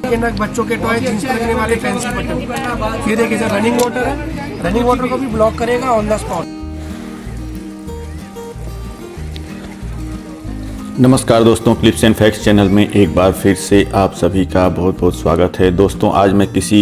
के नग बच्चों के टॉय जींस पे लगने वाले फैंसी बटन। ये देखिए सर रनिंग वाटर है, रनिंग वाटर को भी ब्लॉक करेगा ऑन द स्पॉट। नमस्कार दोस्तों, क्लिप्स एंड फैक्ट्स चैनल में एक बार फिर से आप सभी का बहुत बहुत स्वागत है। दोस्तों आज मैं किसी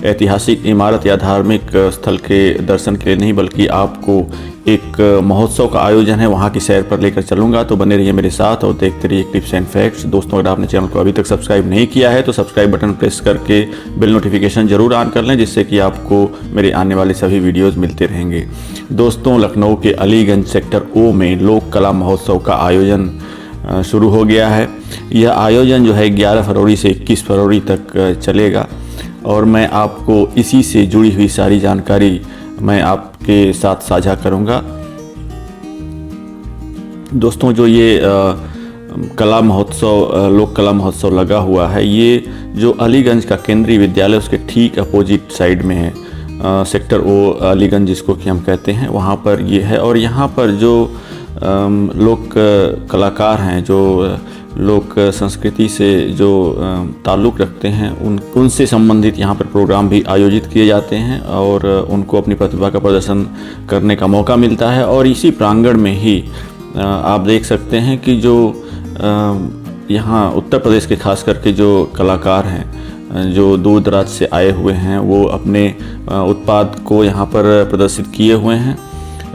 ऐतिहासिक इमारत या धार्मिक स्थल के दर्शन के लिए नहीं बल्कि आपको एक महोत्सव का आयोजन है वहाँ की सैर पर लेकर चलूँगा। तो बने रहिए मेरे साथ और देखते रहिए क्लिप्स एंड फैक्ट्स। दोस्तों अगर आपने चैनल को अभी तक सब्सक्राइब नहीं किया है तो सब्सक्राइब बटन प्रेस करके बेल नोटिफिकेशन ज़रूर ऑन कर लें, जिससे कि आपको मेरे आने वाले सभी वीडियोज़ मिलते रहेंगे। दोस्तों लखनऊ के अलीगंज सेक्टर ओ में लोक कला महोत्सव का आयोजन शुरू हो गया है। यह आयोजन जो है 11 फरवरी से 21 फरवरी तक चलेगा और मैं आपको इसी से जुड़ी हुई सारी जानकारी मैं आपके साथ साझा करूंगा। दोस्तों जो ये कला महोत्सव लोक कला महोत्सव लगा हुआ है, ये जो अलीगंज का केंद्रीय विद्यालय उसके ठीक अपोजिट साइड में है। सेक्टर ओ अलीगंज जिसको कि हम कहते हैं, वहाँ पर ये है। और यहाँ पर जो लोक कलाकार हैं, जो लोक संस्कृति से जो ताल्लुक़ रखते हैं, उनसे संबंधित यहाँ पर प्रोग्राम भी आयोजित किए जाते हैं और उनको अपनी प्रतिभा का प्रदर्शन करने का मौका मिलता है। और इसी प्रांगण में ही आप देख सकते हैं कि जो यहाँ उत्तर प्रदेश के खास करके जो कलाकार हैं, जो दूर दराज से आए हुए हैं, वो अपने उत्पाद को यहाँ पर प्रदर्शित किए हुए हैं।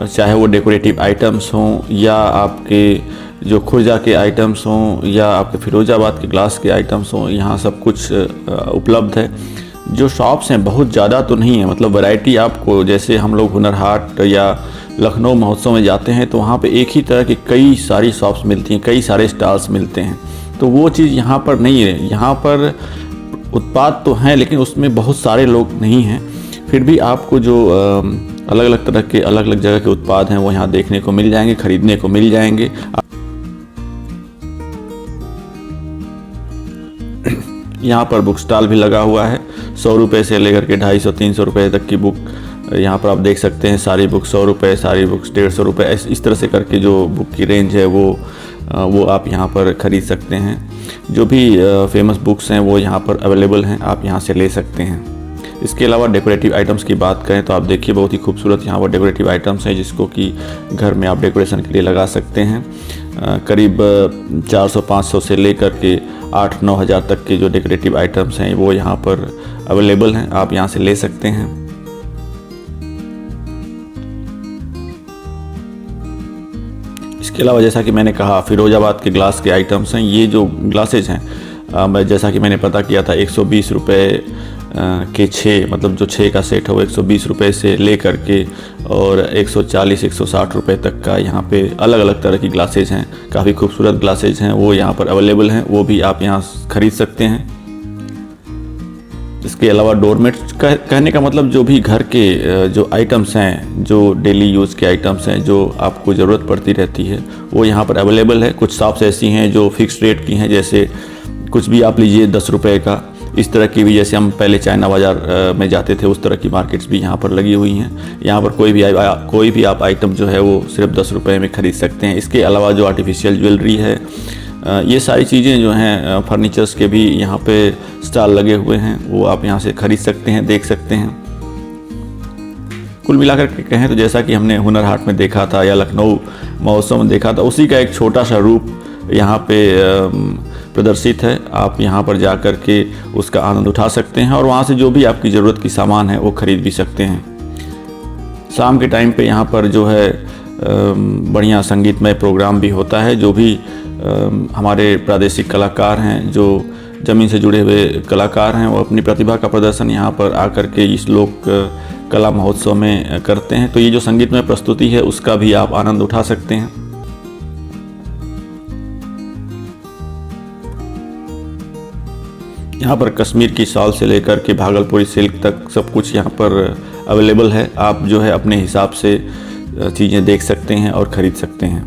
चाहे वो डेकोरेटिव आइटम्स हों या आपके जो खुर्जा के आइटम्स हों या आपके फिरोजाबाद के ग्लास के आइटम्स हों, यहाँ सब कुछ उपलब्ध है। जो शॉप्स हैं बहुत ज़्यादा तो नहीं है, मतलब वैरायटी आपको, जैसे हम लोग हुनर हाट या लखनऊ महोत्सव में जाते हैं तो वहाँ पे एक ही तरह की कई सारी शॉप्स मिलती हैं, कई सारे स्टॉल्स मिलते हैं। तो वो चीज़ यहाँ पर नहीं है। यहाँ पर उत्पाद तो हैं लेकिन उसमें बहुत सारे लोग नहीं हैं। फिर भी आपको जो अलग अलग तरह के अलग अलग जगह के उत्पाद हैं वो यहाँ देखने को मिल जाएंगे, खरीदने को मिल जाएंगे। यहाँ पर बुक स्टॉल भी लगा हुआ है। 100 रुपये से लेकर के 250-300 रुपये तक की बुक यहाँ पर आप देख सकते हैं। सारी बुक 100 रुपये, सारी बुक्स 150 रुपये, इस तरह से करके जो बुक की रेंज है वो आप यहाँ पर ख़रीद सकते हैं। जो भी फेमस बुक्स हैं वो यहाँ पर अवेलेबल हैं, आप यहाँ से ले सकते हैं। इसके अलावा डेकोरेटिव आइटम्स की बात करें तो आप देखिए बहुत ही खूबसूरत यहाँ पर डेकोरेटिव आइटम्स हैं, जिसको कि घर में आप डेकोरेशन के लिए लगा सकते हैं। करीब 400-500 से लेकर के 8-9 हज़ार तक के जो डेकोरेटिव आइटम्स हैं वो यहाँ पर अवेलेबल हैं, आप यहाँ से ले सकते हैं। इसके अलावा जैसा कि मैंने कहा, फिरोजाबाद के ग्लास के आइटम्स हैं। ये जो ग्लासेज हैं, जैसा कि मैंने पता किया था, 120 रुपये के 6, मतलब जो 6 का सेट है वो 120 रुपये से लेकर के और 140-160 रुपये तक का यहाँ पे अलग अलग तरह की ग्लासेज हैं। काफ़ी खूबसूरत ग्लासेज हैं, वो यहाँ पर अवेलेबल हैं, वो भी आप यहाँ ख़रीद सकते हैं। इसके अलावा डोरमेट्स कहने का मतलब जो भी घर के जो आइटम्स हैं, जो डेली यूज़ के आइटम्स हैं, जो आपको ज़रूरत पड़ती रहती है, वो यहाँ पर अवेलेबल है। कुछ शॉप्स ऐसी हैं जो फिक्स रेट की हैं, जैसे कुछ भी आप लीजिए 10 रुपये का। इस तरह की भी, जैसे हम पहले चाइना बाज़ार में जाते थे, उस तरह की मार्केट्स भी यहाँ पर लगी हुई हैं। यहाँ पर कोई भी आप आइटम जो है वो सिर्फ 10 रुपये में ख़रीद सकते हैं। इसके अलावा जो आर्टिफिशियल ज्वेलरी है, ये सारी चीज़ें जो हैं, फर्नीचर्स के भी यहाँ पे स्टॉल लगे हुए हैं, वो आप यहाँ से ख़रीद सकते हैं, देख सकते हैं। कुल मिलाकर के कहें तो जैसा कि हमने हुनर हाट में देखा था या लखनऊ महोत्सव में देखा था, उसी का एक छोटा सा रूप यहाँ पे प्रदर्शित है। आप यहाँ पर जा कर के उसका आनंद उठा सकते हैं और वहाँ से जो भी आपकी ज़रूरत की सामान है वो ख़रीद भी सकते हैं। शाम के टाइम पे यहाँ पर जो है बढ़िया संगीतमय प्रोग्राम भी होता है। जो भी हमारे प्रादेशिक कलाकार हैं, जो ज़मीन से जुड़े हुए कलाकार हैं, वो अपनी प्रतिभा का प्रदर्शन यहाँ पर आकर के इस लोक कला महोत्सव में करते हैं। तो ये जो संगीतमय प्रस्तुति है उसका भी आप आनंद उठा सकते हैं। यहाँ पर कश्मीर की शॉल से लेकर के भागलपुरी सिल्क तक सब कुछ यहाँ पर अवेलेबल है। आप जो है अपने हिसाब से चीज़ें देख सकते हैं और ख़रीद सकते हैं।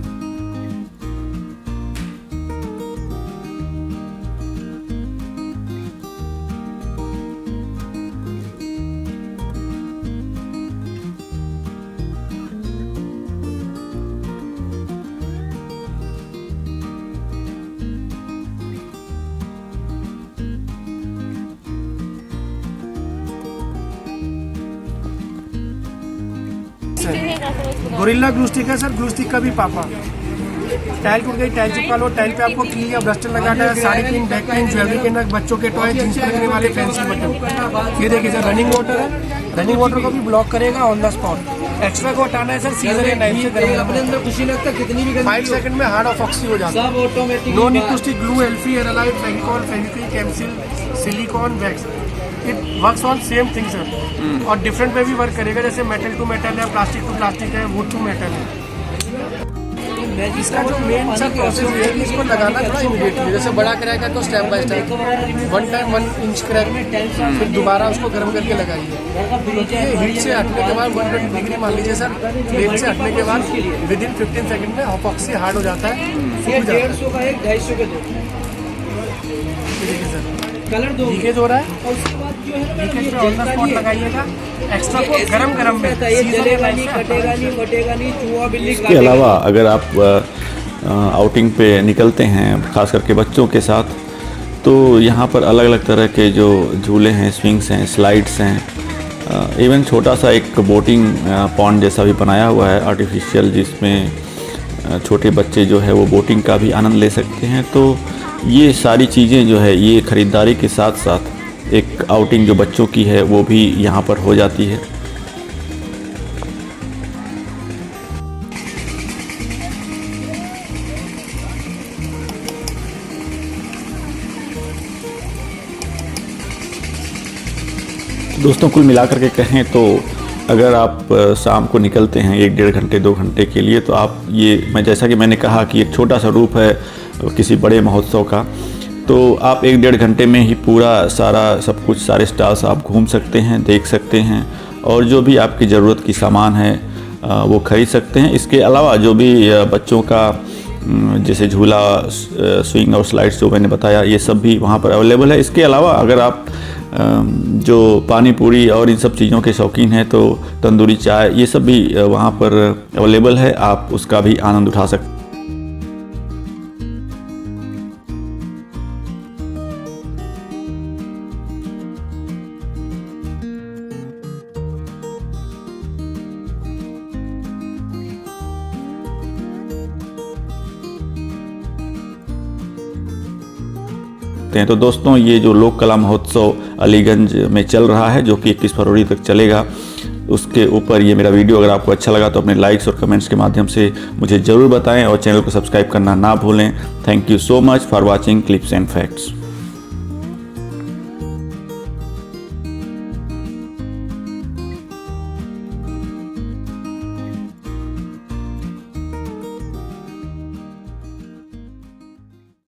है। गोरिल्ला ग्लू स्टिक है सर, ग्लू स्टिक का भी पापा। टाइल टूट गई, टाइल चिपका लो, टाइल पे आपको की या ब्रस्टर लगाना है, sari pin, back pin, jewellery के नग, बच्चों के टॉय, जींस पे लगने वाले फैंसी बटन। ये देखिए सर रनिंग वाटर है, रनिंग वाटर को भी ब्लॉक करेगा ऑन द स्पॉट। एक्स्ट्रा को हटाना है सर, सीजर या नाइफ से गर्म अपने अंदर खुशी लगता कितनी भी 5 सेकंड में हार्ड ऑफॉक्सी हो जाता है। सब automatic. No need to stick glue, Elfy, Araldite, Fevicol, Fevikwik, cancel, silicone, wax. It works on same thing sir, और डिफरेंट पे भी वर्क करेगा, जैसे मेटल टू मेटल है, प्लास्टिक टू प्लास्टिक है, वुड टू मेटल है। इसका जो मेन सा प्रोसेस है कि इसको लगाना थोड़ा इमीडिएटली, जैसे बड़ा क्रैक है तो step by step 1 time 1 inch crack, फिर दोबारा उसको गर्म करके लगाइए। क्योंकि ये हीट से हटने के बाद 120 डिग्री मान लीजिए सर, फ्लेम से हटने के बाद विद इन 15 सेकंड में ऑफॉक्सी हार्ड हो जाता है। 150 का 250 के दो। देखिए सर कलर दो लीकेज हो रहा है, और उसके बाद जो है लीकेज पे ऑन द स्पॉट लगाइएगा। एक्स्ट्रा को गरम में जलेगा नहीं, कटेगा नहीं, फटेगा नहीं, चूहा बिल्ली। इसके अलावा अगर आप आउटिंग पे निकलते हैं खास करके बच्चों के साथ, तो यहाँ पर अलग अलग तरह के जो झूले हैं, स्विंग्स हैं, स्लाइड्स हैं, इवन छोटा सा एक बोटिंग पॉन्ड जैसा भी बनाया हुआ है आर्टिफिशियल, जिसमें छोटे बच्चे जो है वो बोटिंग का भी आनंद ले सकते हैं। तो ये सारी चीज़ें जो है ये ख़रीदारी के साथ साथ एक आउटिंग जो बच्चों की है वो भी यहाँ पर हो जाती है। दोस्तों कुल मिलाकर के कहें तो अगर आप शाम को निकलते हैं 1-1.5 घंटे 2 घंटे के लिए, तो आप ये जैसा कि मैंने कहा कि एक छोटा सा रूप है किसी बड़े महोत्सव का, तो आप 1-1.5 घंटे में ही पूरा सारा सब कुछ, सारे स्टॉल्स आप घूम सकते हैं, देख सकते हैं, और जो भी आपकी ज़रूरत की सामान है वो ख़रीद सकते हैं। इसके अलावा जो भी बच्चों का जैसे झूला, स्विंग और स्लाइड्स जो मैंने बताया, ये सब भी वहाँ पर अवेलेबल है। इसके अलावा अगर आप जो पानी पूरी और इन सब चीज़ों के शौकीन हैं तो तंदूरी चाय, ये सब भी वहाँ पर अवेलेबल है, आप उसका भी आनंद उठा सकते हैं। तो दोस्तों ये जो लोक कला महोत्सव अलीगंज में चल रहा है, जो कि 21 फरवरी तक चलेगा, उसके ऊपर ये मेरा वीडियो अगर आपको अच्छा लगा तो अपने लाइक्स और कमेंट्स के माध्यम से मुझे ज़रूर बताएं, और चैनल को सब्सक्राइब करना ना भूलें। Thank you so much for watching clips and facts.